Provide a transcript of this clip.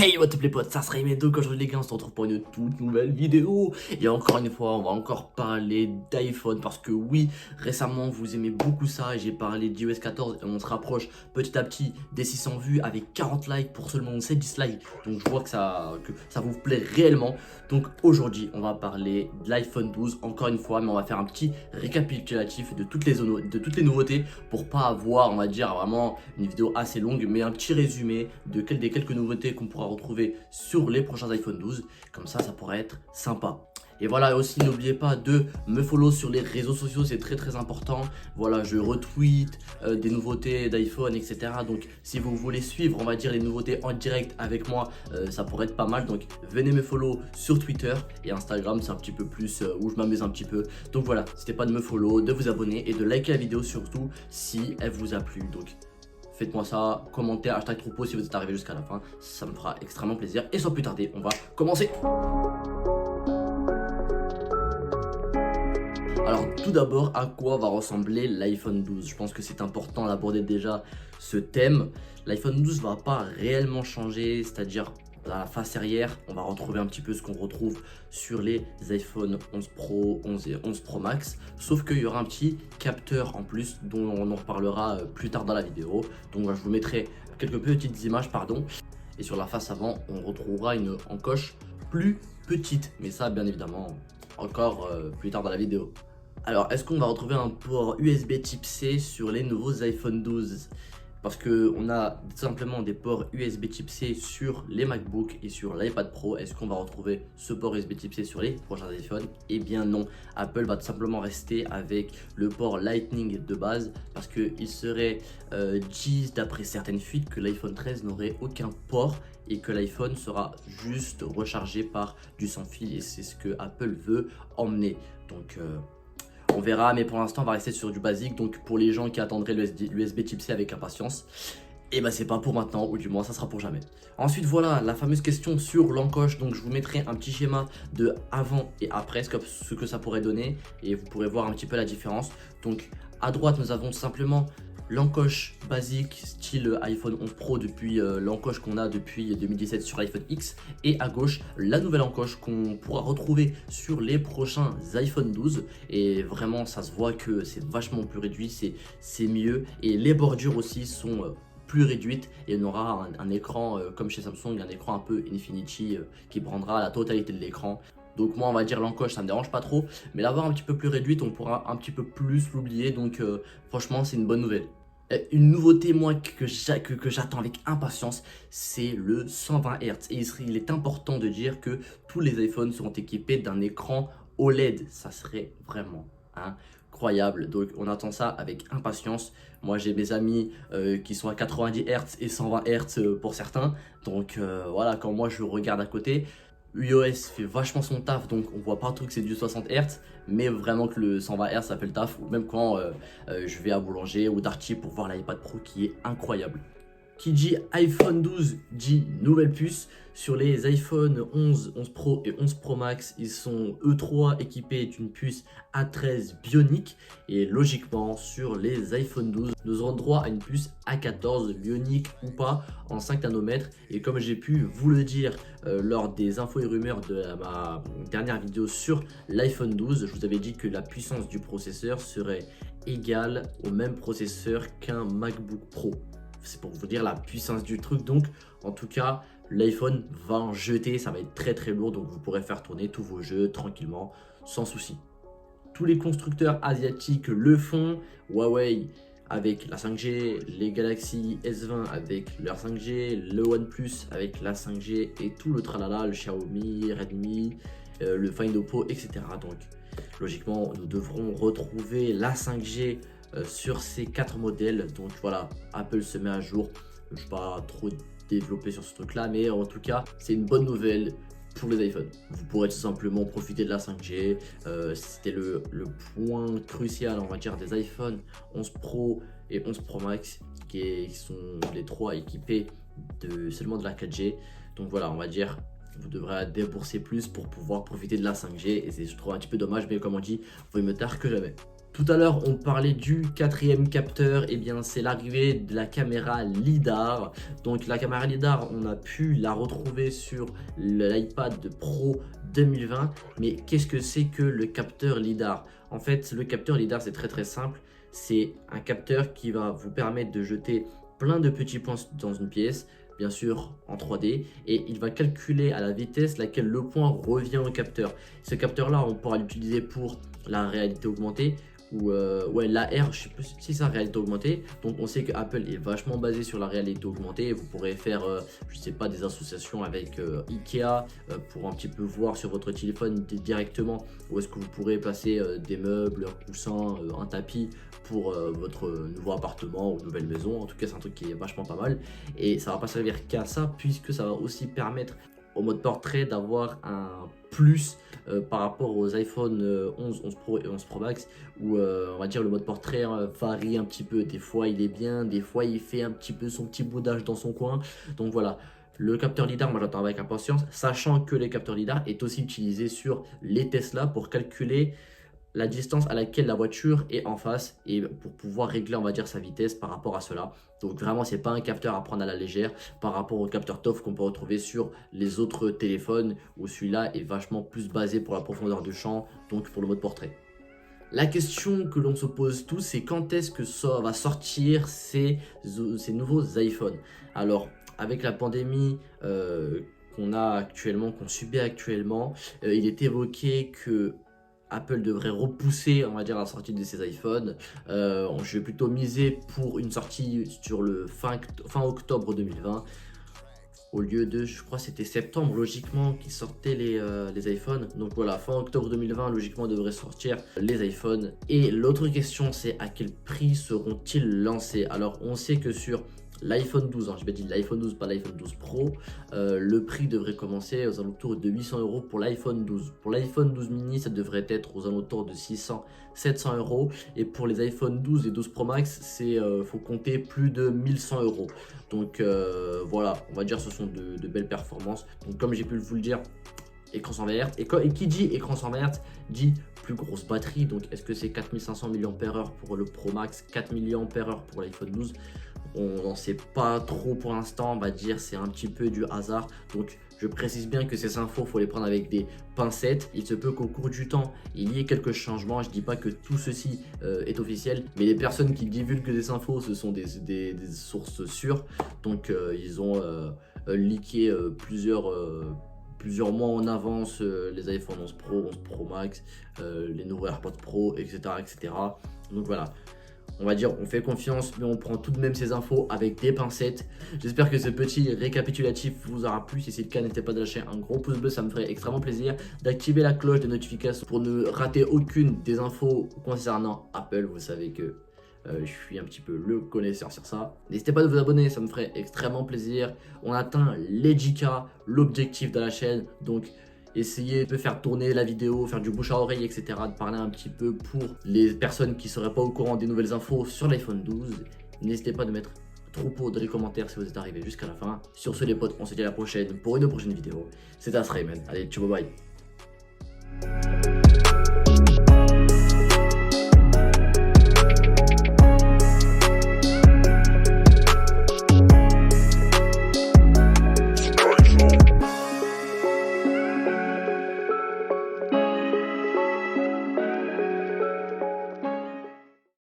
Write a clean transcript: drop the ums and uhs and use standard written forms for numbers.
Hey what's up les potes, ça serait Medo. Aujourd'hui les gars, on se retrouve pour une toute nouvelle vidéo. Et encore une fois, on va encore parler d'iPhone. Parce que oui, récemment vous aimez beaucoup ça. Et j'ai parlé d'iOS 14 et on se rapproche petit à petit des 600 vues avec 40 likes pour seulement 7 dislikes. Donc je vois que ça vous plaît réellement. Donc aujourd'hui on va parler de l'iPhone 12 encore une fois. Mais on va faire un petit récapitulatif de toutes les nouveautés. Pour pas avoir, on va dire, vraiment une vidéo assez longue. Mais un petit résumé des quelques nouveautés qu'on pourra retrouver sur les prochains iPhone 12, comme ça pourrait être sympa. Et voilà, aussi n'oubliez pas de me follow sur les réseaux sociaux, c'est très important. Voilà, je retweet des nouveautés d'iPhone, etc. Donc si vous voulez suivre, on va dire, les nouveautés en direct avec moi, ça pourrait être pas mal. Donc venez me follow sur Twitter et Instagram, c'est un petit peu plus où je m'amuse un petit peu. Donc voilà, n'hésitez pas de me follow, de vous abonner et de liker la vidéo surtout si elle vous a plu. Donc faites-moi ça, commentez, hashtag troupeau si vous êtes arrivé jusqu'à la fin, ça me fera extrêmement plaisir. Et sans plus tarder, on va commencer. Alors tout d'abord, à quoi va ressembler l'iPhone 12? Je pense que c'est important d'aborder déjà ce thème. L'iPhone 12 va pas réellement changer, c'est-à-dire la face arrière, on va retrouver un petit peu ce qu'on retrouve sur les iPhone 11 Pro, 11 et 11 Pro Max, sauf qu'il y aura un petit capteur en plus dont on en reparlera plus tard dans la vidéo. Donc je vous mettrai quelques petites images, pardon. Et sur la face avant, on retrouvera une encoche plus petite, mais ça bien évidemment encore plus tard dans la vidéo. Alors, est-ce qu'on va retrouver un port USB type C sur les nouveaux iPhone 12? Parce qu'on a tout simplement des ports USB type C sur les MacBook et sur l'iPad Pro. Est-ce qu'on va retrouver ce port USB type C sur les prochains iPhones? Eh bien non, Apple va tout simplement rester avec le port Lightning de base, parce qu'il serait dit d'après certaines fuites que l'iPhone 13 n'aurait aucun port et que l'iPhone sera juste rechargé par du sans fil, et c'est ce que Apple veut emmener. Donc on verra, mais pour l'instant on va rester sur du basique. Donc pour les gens qui attendraient l'USB type C avec impatience, et bah c'est pas pour maintenant, ou du moins ça sera pour jamais. Ensuite voilà la fameuse question sur l'encoche. Donc je vous mettrai un petit schéma de avant et après, ce que ça pourrait donner, et vous pourrez voir un petit peu la différence. Donc à droite nous avons simplement l'encoche basique style iPhone 11 Pro depuis l'encoche qu'on a depuis 2017 sur iPhone X, et à gauche la nouvelle encoche qu'on pourra retrouver sur les prochains iPhone 12. Et vraiment ça se voit que c'est vachement plus réduit, c'est mieux, et les bordures aussi sont plus réduites, et on aura un écran comme chez Samsung, un écran un peu Infinity qui prendra la totalité de l'écran. Donc moi on va dire l'encoche ça me dérange pas trop, mais l'avoir un petit peu plus réduite, on pourra un petit peu plus l'oublier. Donc franchement c'est une bonne nouvelle. Une nouveauté moi que j'attends avec impatience, c'est le 120 Hz. Et il est important de dire que tous les iPhones seront équipés d'un écran OLED. Ça serait vraiment incroyable. Donc on attend ça avec impatience. Moi j'ai mes amis qui sont à 90 Hz et 120 Hz pour certains. Donc voilà, quand moi je regarde à côté, iOS fait vachement son taf, donc on voit pas trop que c'est du 60 Hz, mais vraiment que le 120 Hz ça fait le taf. Ou même quand je vais à Boulanger ou Darty pour voir l'iPad Pro qui est incroyable. Qui dit iPhone 12 dit nouvelle puce. Sur les iPhone 11, 11 Pro et 11 Pro Max, ils sont E3 équipés d'une puce A13 Bionic. Et logiquement, sur les iPhone 12, nous aurons droit à une puce A14 Bionic ou pas en 5 nanomètres. Et comme j'ai pu vous le dire lors des infos et rumeurs de ma dernière vidéo sur l'iPhone 12, je vous avais dit que la puissance du processeur serait égale au même processeur qu'un MacBook Pro. C'est pour vous dire la puissance du truc. Donc en tout cas l'iPhone va en jeter, ça va être très lourd, donc vous pourrez faire tourner tous vos jeux tranquillement sans souci. Tous les constructeurs asiatiques le font. Huawei avec la 5G, les Galaxy S20 avec leur 5G, le OnePlus avec la 5G et tout le tralala, le Xiaomi, Redmi, le Find Oppo, etc. Donc logiquement nous devrons retrouver la 5G sur ces 4 modèles. Donc voilà, Apple se met à jour. Je ne vais pas trop développer sur ce truc là, mais en tout cas c'est une bonne nouvelle pour les iPhones. Vous pourrez tout simplement profiter de la 5G. C'était le point crucial, on va dire, des iPhone 11 Pro et 11 Pro Max, qui sont les trois équipés seulement de la 4G. Donc voilà, on va dire vous devrez débourser plus pour pouvoir profiter de la 5G, et je trouve un petit peu dommage, mais comme on dit, vaut mieux tard que jamais. Tout à l'heure, on parlait du quatrième capteur, et bien c'est l'arrivée de la caméra LiDAR. Donc la caméra LiDAR, on a pu la retrouver sur l'iPad Pro 2020. Mais qu'est-ce que c'est que le capteur LiDAR? En fait, le capteur LiDAR, c'est très très simple. C'est un capteur qui va vous permettre de jeter plein de petits points dans une pièce, bien sûr en 3D, et il va calculer à la vitesse laquelle le point revient au capteur. Ce capteur là, on pourra l'utiliser pour la réalité augmentée ou ouais, l'AR, je sais plus si c'est la réalité augmentée. Donc on sait que Apple est vachement basé sur la réalité augmentée. Vous pourrez faire je sais pas, des associations avec Ikea pour un petit peu voir sur votre téléphone directement où est-ce que vous pourrez placer des meubles, un coussin, un tapis pour votre nouveau appartement ou nouvelle maison. En tout cas, c'est un truc qui est vachement pas mal, et ça va pas servir qu'à ça, puisque ça va aussi permettre au mode portrait d'avoir un plus par rapport aux iPhone 11, 11 Pro et 11 Pro Max, où on va dire le mode portrait varie un petit peu. Des fois il est bien, des fois il fait un petit peu son petit boudage dans son coin. Donc voilà, le capteur LiDAR, moi j'attends avec impatience, sachant que le capteur LiDAR est aussi utilisé sur les Tesla pour calculer la distance à laquelle la voiture est en face et pour pouvoir régler, on va dire, sa vitesse par rapport à cela. Donc vraiment, c'est pas un capteur à prendre à la légère par rapport au capteur TOF qu'on peut retrouver sur les autres téléphones, où celui-là est vachement plus basé pour la profondeur de champ, donc pour le mode portrait. La question que l'on se pose tous, c'est quand est-ce que ça va sortir ces nouveaux iPhones? Alors, avec la pandémie qu'on a actuellement, qu'on subit actuellement, il est évoqué que Apple devrait repousser, on va dire, la sortie de ses iPhones. Je vais plutôt miser pour une sortie sur le fin octobre 2020. Au lieu de, je crois c'était septembre logiquement qui sortaient les iPhones. Donc voilà, fin octobre 2020 logiquement devrait sortir les iPhones. Et l'autre question, c'est à quel prix seront-ils lancés? Alors on sait que sur l'iPhone 12, hein, je vais dire l'iPhone 12, pas l'iPhone 12 Pro, le prix devrait commencer aux alentours de 800 € pour l'iPhone 12. Pour l'iPhone 12 mini, ça devrait être aux alentours de 600-700 €. Et pour les iPhone 12 et 12 Pro Max, faut compter plus de 1100 €. Donc voilà, on va dire ce sont de belles performances. Donc comme j'ai pu vous le dire, écran 120 Hz. Et qui dit écran 120 Hz dit plus grosse batterie. Donc est-ce que c'est 4500 mAh pour le Pro Max, 4 mAh pour l'iPhone 12? On n'en sait pas trop pour l'instant, on va dire c'est un petit peu du hasard. Donc je précise bien que ces infos, il faut les prendre avec des pincettes. Il se peut qu'au cours du temps, il y ait quelques changements. Je ne dis pas que tout ceci est officiel, mais les personnes qui divulguent des infos, ce sont des sources sûres. Donc ils ont leaké plusieurs mois en avance les iPhone 11 Pro, 11 Pro Max, les nouveaux AirPods Pro, etc., etc. Donc voilà, on va dire on fait confiance, mais on prend tout de même ces infos avec des pincettes. J'espère que ce petit récapitulatif vous aura plu. Si c'est le cas, n'hésitez pas à lâcher un gros pouce bleu, ça me ferait extrêmement plaisir. D'activer la cloche de notification pour ne rater aucune des infos concernant Apple. Vous savez que je suis un petit peu le connaisseur sur ça. N'hésitez pas à vous abonner, ça me ferait extrêmement plaisir. On atteint les 10K, l'objectif de la chaîne. Donc essayez de faire tourner la vidéo, faire du bouche à oreille, etc. De parler un petit peu pour les personnes qui ne seraient pas au courant des nouvelles infos sur l'iPhone 12. N'hésitez pas de mettre troupeau dans les commentaires si vous êtes arrivé jusqu'à la fin. Sur ce les potes, on se dit à la prochaine pour une prochaine vidéo. C'était Asrayman. Allez, ciao, bye bye.